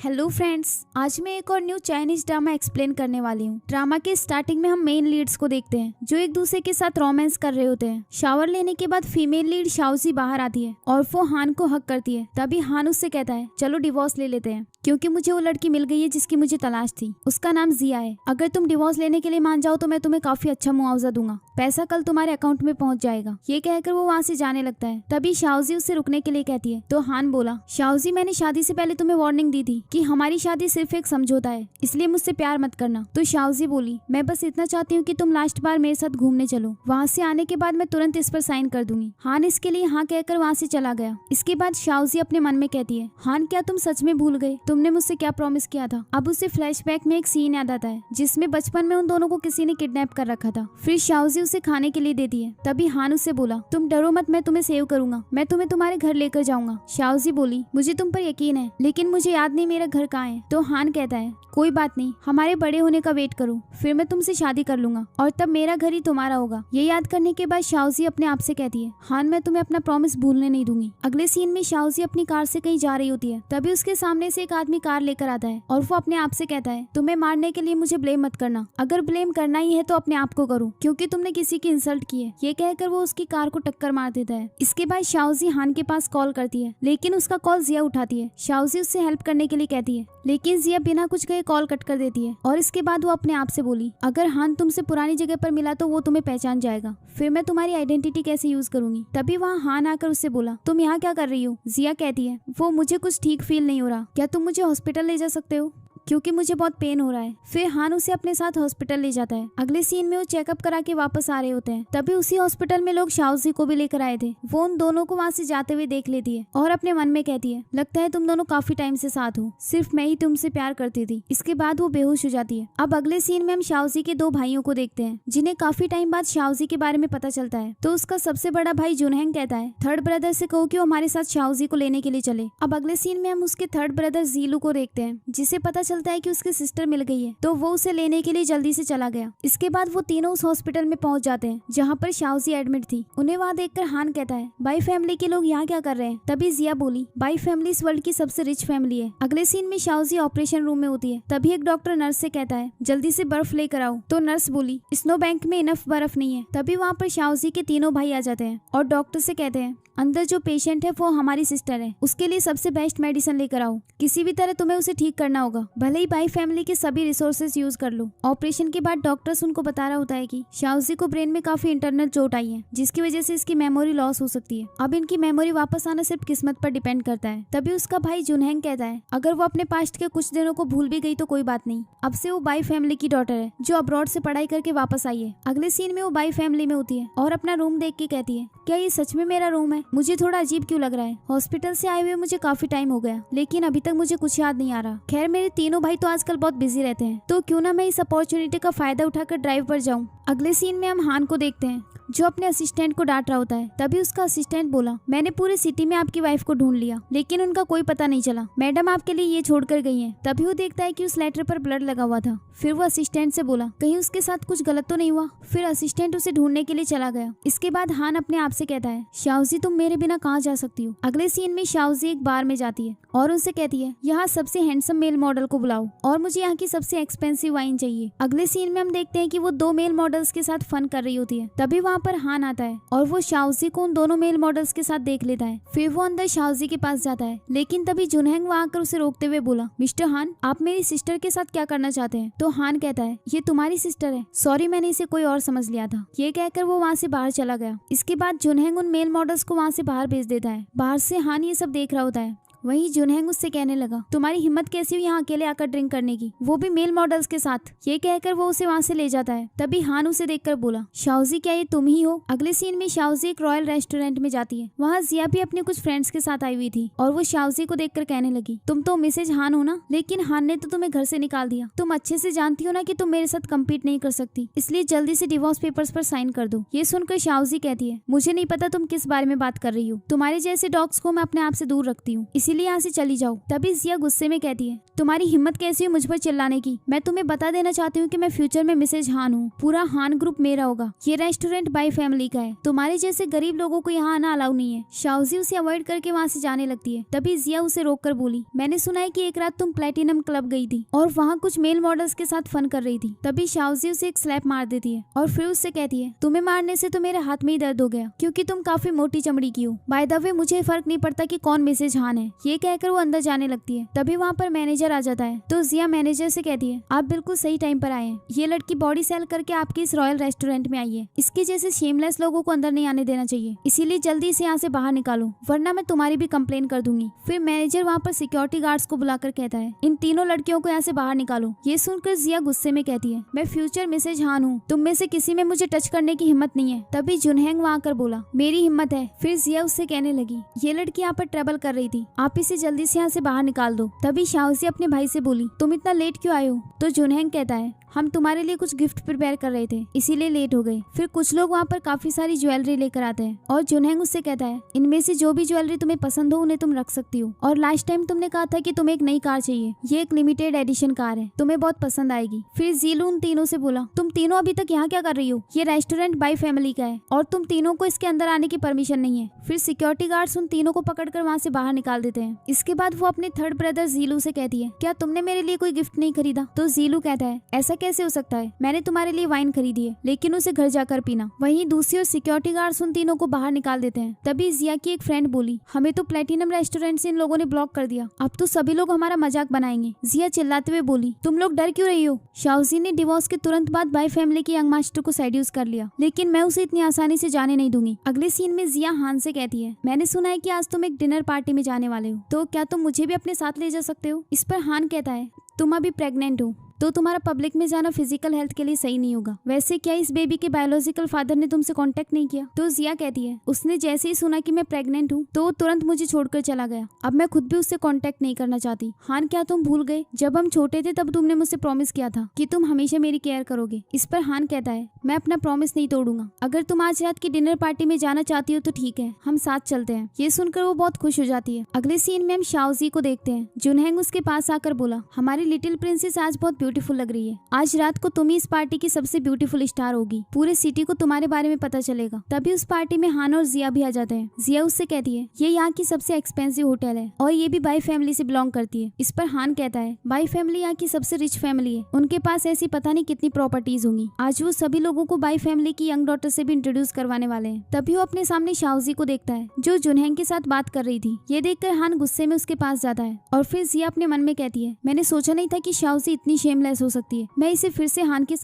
Hello friends, आज मैं एक और न्यू चाइनीज ड्रामा एक्सप्लेन करने वाली हूँ। ड्रामा के स्टार्टिंग में हम मेन लीड्स को देखते हैं जो एक दूसरे के साथ रोमांस कर रहे होते हैं। शावर लेने के बाद फीमेल लीड शाओजी बाहर आती है और वो हान को हक करती है। तभी हान उससे कहता है चलो डिवोर्स ले लेते हैं क्योंकि मुझे वो लड़की मिल गई है जिसकी मुझे तलाश थी। उसका नाम जिया है। अगर तुम डिवोर्स लेने के लिए मान जाओ तो मैं तुम्हें काफी अच्छा मुआवजा दूंगा, पैसा कल तुम्हारे अकाउंट में पहुंच जाएगा। ये कहकर वो वहाँ से जाने लगता है। तभी शाओजी उससे रुकने के लिए कहती है तो हान बोला, शाओजी मैंने शादी से पहले तुम्हें वार्निंग दी थी कि हमारी शादी सिर्फ एक समझौता है, इसलिए मुझसे प्यार मत करना। तो शाओजी बोली मैं बस इतना चाहती हूँ कि तुम लास्ट बार मेरे साथ घूमने चलो, वहाँ से आने के बाद मैं तुरंत इस पर साइन कर दूंगी। हान इसके लिए हाँ कहकर वहाँ से चला गया। इसके बाद शाओजी अपने मन में कहती है हान क्या तुम सच में भूल गए, तुमने मुझसे क्या प्रॉमिस किया था। अब उसे फ्लैशबैक में एक सीन याद आता है जिसमें बचपन में उन दोनों को किसी ने किडनैप कर रखा था। फिर शाओजी उसे खाने के लिए देती है। तभी हान उससे बोला तुम डरो मत, मैं तुम्हें सेव करूंगा, मैं तुम्हें तुम्हारे घर लेकर जाऊंगा। शाओजी बोली मुझे तुम पर यकीन है लेकिन मुझे याद नहीं मेरा घर कहाँ है। तो हान कहता है कोई बात नहीं, हमारे बड़े होने का वेट करो, फिर मैं तुमसे शादी कर लूंगा और तब मेरा घर ही तुम्हारा होगा। ये याद करने के बाद शाओजी अपने आप से कहती है हान मैं तुम्हें अपना प्रॉमिस भूलने नहीं दूंगी। अगले सीन में शाओजी अपनी कार से कहीं जा रही होती है। तभी उसके सामने से एक आदमी कार लेकर आता है और वो अपने आप से कहता है तुम्हें मारने के लिए मुझे ब्लेम मत करना, अगर ब्लेम करना ही है तो अपने आप को करो क्योंकि तुमने किसी की इंसल्ट की है। ये कहकर वो उसकी कार को टक्कर मार देता है। इसके बाद शाओजी हान के पास कॉल करती है लेकिन उसका कॉल जिया उठाती है। शाओजी उससे हेल्प करने के लिए कहती है लेकिन जिया बिना कुछ कहे कॉल कट कर देती है और इसके बाद वो अपने आप से बोली अगर हान तुमसे पुरानी जगह पर मिला तो वो तुम्हें पहचान जाएगा, फिर मैं तुम्हारी आइडेंटिटी कैसे यूज करूंगी। तभी वहाँ हान आकर उससे बोला तुम यहाँ क्या कर रही हो। जिया कहती है वो मुझे कुछ ठीक फील नहीं हो रहा, क्या तुम मुझे हॉस्पिटल ले जा सकते हो क्योंकि मुझे बहुत पेन हो रहा है। फिर हान उसे अपने साथ हॉस्पिटल ले जाता है। अगले सीन में वो चेकअप करा के वापस आ रहे होते हैं। तभी उसी हॉस्पिटल में लोग शाओजी को भी लेकर आए थे। वो उन दोनों को वहाँ से जाते हुए देख लेती है और अपने मन में कहती है लगता है तुम दोनों काफी टाइम से साथ हो, सिर्फ मैं ही तुमसे प्यार करती थी। इसके बाद वो बेहोश हो जाती है। अब अगले सीन में हम शाओजी के दो भाइयों को देखते हैं जिन्हें काफी टाइम बाद शाओजी के बारे में पता चलता है। तो उसका सबसे बड़ा भाई जुनहेंग कहता है थर्ड ब्रदर से कहो कि वो हमारे साथ शाओजी को लेने के लिए चले। अब अगले सीन में हम उसके थर्ड ब्रदर जीलू को देखते हैं जिसे पता चलता है कि उसके सिस्टर मिल गई है, तो वो उसे लेने के लिए जल्दी से चला गया। इसके बाद वो तीनों उस हॉस्पिटल में पहुंच जाते हैं जहाँ पर शाओजी एडमिट थी। उन्हें वहाँ देखकर हान कहता है बाई फैमिली के लोग यहाँ क्या कर रहे हैं। तभी जिया बोली बाई फैमिली इस वर्ल्ड की सबसे रिच फैमिली है। अगले सीन में शाओजी ऑपरेशन रूम में होती है। तभी एक डॉक्टर नर्स से कहता है जल्दी से बर्फ लेकर आओ। तो नर्स बोली स्नो बैंक में इनफ बर्फ नहीं है। तभी वहाँ पर शाओजी के तीनों भाई आ जाते हैं और डॉक्टर से कहते हैं अंदर जो पेशेंट है वो हमारी सिस्टर है, उसके लिए सबसे बेस्ट मेडिसिन लेकर आओ, किसी भी तरह तुम्हें उसे ठीक करना होगा, भले ही बाई फैमिली के सभी रिसोर्सेज यूज कर लो। ऑपरेशन के बाद डॉक्टर्स उनको बता रहा होता है कि शाओजी को ब्रेन में काफी इंटरनल चोट आई है जिसकी वजह से इसकी मेमोरी लॉस हो सकती है। अब इनकी मेमोरी वापस आना सिर्फ किस्मत पर डिपेंड करता है। तभी उसका भाई जुनहेंग कहता है अगर वो अपने पास्ट के कुछ दिनों को भूल भी गई तो कोई बात नहीं, अब से वो बाई फैमिली की डॉटर है जो अब्रॉड से पढ़ाई करके वापस आई है। अगले सीन में वो बाई फैमिली में होती है और अपना रूम देख के कहती है क्या ये सच में मेरा रूम है, मुझे थोड़ा अजीब क्यों लग रहा है। हॉस्पिटल से आए हुए मुझे काफी टाइम हो गया लेकिन अभी तक मुझे कुछ याद नहीं आ रहा। खैर मेरे तीनों भाई तो आजकल बहुत बिजी रहते हैं तो क्यों ना मैं इस अपॉर्चुनिटी का फायदा उठाकर ड्राइव पर जाऊं। अगले सीन में हम हान को देखते हैं जो अपने असिस्टेंट को डांट रहा होता है। तभी उसका असिस्टेंट बोला मैंने पूरे सिटी में आपकी वाइफ को ढूंढ लिया लेकिन उनका कोई पता नहीं चला, मैडम आपके लिए ये छोड़कर गई हैं। तभी वो देखता है कि उस लेटर पर ब्लड लगा हुआ था। फिर वो असिस्टेंट से बोला कहीं उसके साथ कुछ गलत तो नहीं हुआ। फिर असिस्टेंट उसे ढूंढने के लिए चला गया। इसके बाद हान अपने आप से कहता है शाओजी तुम मेरे बिना कहाँ जा सकती हो। अगले सीन में शाओजी एक बार में जाती है और उनसे कहती है यहाँ सबसे हैंडसम मेल मॉडल को बुलाओ और मुझे यहाँ की सबसे एक्सपेंसिव वाइन चाहिए। अगले सीन में हम देखते हैं कि वो दो मेल मॉडल्स के साथ फन कर रही होती है। तभी वहाँ पर हान आता है और वो शाओजी को उन दोनों मेल मॉडल्स के साथ देख लेता है। फिर वो अंदर शाओजी के पास जाता है लेकिन तभी जुनहेंग वहाँ आकर उसे रोकते हुए बोला मिस्टर हान आप मेरी सिस्टर के साथ क्या करना चाहते हैं। तो हान कहता है ये तुम्हारी सिस्टर है, सॉरी मैंने इसे कोई और समझ लिया था। ये कहकर वो वहाँ से बाहर चला गया। इसके बाद जुनहेंग उन मेल मॉडल्स को वहाँ से बाहर भेज देता है। बाहर से हान ये सब देख रहा होता है। वहीं जुनहेंग उससे कहने लगा तुम्हारी हिम्मत कैसी हुई यहाँ अकेले आकर ड्रिंक करने की, वो भी मेल मॉडल्स के साथ। ये कहकर वो उसे वहाँ से ले जाता है। तभी हान उसे देखकर बोला शाओजी क्या ये तुम ही हो। अगले सीन में शाओजी एक रॉयल रेस्टोरेंट में जाती है। वहाँ जिया भी अपने कुछ फ्रेंड्स के साथ आई हुई थी और वो शाओजी को देखकर कहने लगी तुम तो मिसेज हान हो ना, लेकिन हान ने तो तुम्हें घर से निकाल दिया। तुम अच्छे से जानती हो ना कि तुम मेरे साथ कम्पीट नहीं कर सकती, इसलिए जल्दी से डिवोर्स पेपर्स पर साइन कर दो। ये सुनकर शाओजी कहती है मुझे नहीं पता तुम किस बारे में बात कर रही हो, तुम्हारे जैसे डॉग्स को मैं अपने आप से दूर रखती हूँ, इसीलिए यहाँ से चली जाओ। तभी जिया गुस्से में कहती है, तुम्हारी हिम्मत कैसी है मुझ पर चिल्लाने की? मैं तुम्हें बता देना चाहती हूँ कि मैं फ्यूचर में मिसेज हान हूँ। पूरा हान ग्रुप मेरा होगा। ये रेस्टोरेंट बाई फैमिली का है। तुम्हारे जैसे गरीब लोगों को यहाँ आना अलाउ नहीं है। शाओजी उसे अवॉइड करके वहाँ से जाने लगती है। तभी जिया उसे रोक कर बोली, मैंने सुना है कि एक रात तुम प्लेटिनम क्लब गई थी और वहाँ कुछ मेल मॉडल्स के साथ फन कर रही थी। तभी शाओजी उसे एक स्लैप मार देती है और फिर उससे कहती है, तुम्हें मारने से तो मेरे हाथ में ही दर्द हो गया क्योंकि तुम काफी मोटी चमड़ी की हो। बाय द वे मुझे फर्क नहीं पड़ता कि कौन मिसेज हान है। ये कहकर वो अंदर जाने लगती है। तभी वहाँ पर मैनेजर आ जाता है तो जिया मैनेजर से कहती है, आप बिल्कुल सही टाइम पर आए हैं। ये लड़की बॉडी सेल करके आपके इस रॉयल रेस्टोरेंट में आई है। इसके जैसे शेमलेस लोगों को अंदर नहीं आने देना चाहिए। इसीलिए जल्दी से यहाँ से बाहर निकालो वरना मैं तुम्हारी भी कंप्लेन कर दूंगी। फिर मैनेजर वहाँ पर सिक्योरिटी गार्ड्स को बुलाकर कहता है, इन तीनों लड़कियों को यहाँ से बाहर निकालो। ये सुनकर जिया गुस्से में कहती है, मैं फ्यूचर मिसेज हान हूँ। तुम में से किसी में मुझे टच करने की हिम्मत नहीं है। तभी जुनहेंग वहाँ आकर बोला, मेरी हिम्मत है। फिर जिया उससे कहने लगी, ये लड़की यहाँ पर ट्रबल कर रही थी, आप इसे जल्दी से यहाँ से बाहर निकाल दो। तभी शाओजी अपने भाई से बोली, तुम इतना लेट क्यों आए हो? तो जुनहेंग कहता है, हम तुम्हारे लिए कुछ गिफ्ट प्रिपेयर कर रहे थे इसीलिए लेट हो गए। फिर कुछ लोग वहाँ पर काफी सारी ज्वेलरी लेकर आते हैं और जुनहेंग उससे कहता है, इनमें से जो भी ज्वेलरी तुम्हें पसंद हो उन्हें तुम रख सकती हो। और लास्ट टाइम तुमने कहा था कि तुम्हें एक नई कार चाहिए, ये एक लिमिटेड एडिशन कार है, तुम्हें बहुत पसंद आएगी। फिर जीलू उन तीनों से बोला, तुम तीनों अभी तक यहाँ क्या कर रही हो? ये रेस्टोरेंट बाई फैमिली का है और तुम तीनों को इसके अंदर आने की परमिशन नहीं है। फिर सिक्योरिटी गार्ड्स उन तीनों को पकड़कर वहाँ से बाहर निकाल देते हैं। इसके बाद वो अपने थर्ड ब्रदर जीलू से कहती है, क्या तुमने मेरे लिए कोई गिफ्ट नहीं खरीदा? तो जीलू कहता है, ऐसा कैसे हो सकता है, मैंने तुम्हारे लिए वाइन खरीदी है लेकिन उसे घर जाकर पीना। वहीं दूसरी ओर सिक्योरिटी गार्ड्स उन तीनों को बाहर निकाल देते हैं। तभी जिया की एक फ्रेंड बोली, हमें तो प्लेटिनम रेस्टोरेंट से इन लोगों ने ब्लॉक कर दिया, अब तो सभी लोग हमारा मजाक बनाएंगे। जिया चिल्लाते हुए बोली, तुम लोग डर क्यों रही हो? शाओजी ने डिवोर्स के तुरंत बाद बाई फैमिली के यंग मास्टर को सेड्यूस कर लिया लेकिन मैं उसे इतनी आसानी से जाने नहीं दूंगी। अगले सीन में जिया हान से कहती है, मैंने सुना है कि आज तुम एक डिनर पार्टी में जाने वाले हो, तो क्या तुम मुझे भी अपने साथ ले जा सकते हो? इस पर हान कहता है, तुम अभी प्रेग्नेंट हो तो तुम्हारा पब्लिक में जाना फिजिकल हेल्थ के लिए सही नहीं होगा। वैसे क्या इस बेबी के बायोलॉजिकल फादर ने तुमसे कांटेक्ट नहीं किया? तो जिया कहती है, उसने जैसे ही सुना कि मैं प्रेग्नेंट हूँ तो वो तुरंत मुझे छोड़कर चला गया। अब मैं खुद भी उससे कांटेक्ट नहीं करना चाहती। हान, क्या तुम भूल गए? जब हम छोटे थे तब तुमने मुझसे प्रॉमिस किया था कि तुम हमेशा मेरी केयर करोगे। इस पर हान कहता है, मैं अपना प्रॉमिस नहीं तोड़ूंगा। अगर तुम आज रात की डिनर पार्टी में जाना चाहती हो तो ठीक है, हम साथ चलते हैं। ये सुनकर वो बहुत खुश हो जाती है। अगले सीन में हम शाओजी को देखते हैं। जुनहेंग उसके पास आकर बोला, हमारी लिटिल प्रिंसेस आज बहुत ब्यूटीफुल लग रही है। आज रात को तुम ही इस पार्टी की सबसे ब्यूटीफुल स्टार होगी। पूरे सिटी को तुम्हारे बारे में पता चलेगा। तभी उस पार्टी में हान और जिया भी आ जाते हैं। जिया उससे कहती है, ये यहाँ की सबसे एक्सपेंसिव होटल है और ये भी बाई फैमिली से बिलोंग करती है। इस पर हान कहता है, बाई फैमिली यहाँ की सबसे रिच फैमिली है, उनके पास ऐसी पता नहीं कितनी प्रॉपर्टीज होंगी। आज वो सभी लोगों को बाई फैमिली की यंग डॉटर से भी इंट्रोड्यूस करवाने वाले हैं। तभी वो अपने सामने शाओजी को देखता है जो जुनहेंग के साथ बात कर रही थी। ये देखकर हान गुस्से में उसके पास जाता है और फिर जिया अपने मन में कहती है, मैंने सोचा नहीं था कि शाओजी इतनी शेमलेस हो सकती है। मैं इसे फिर से हान के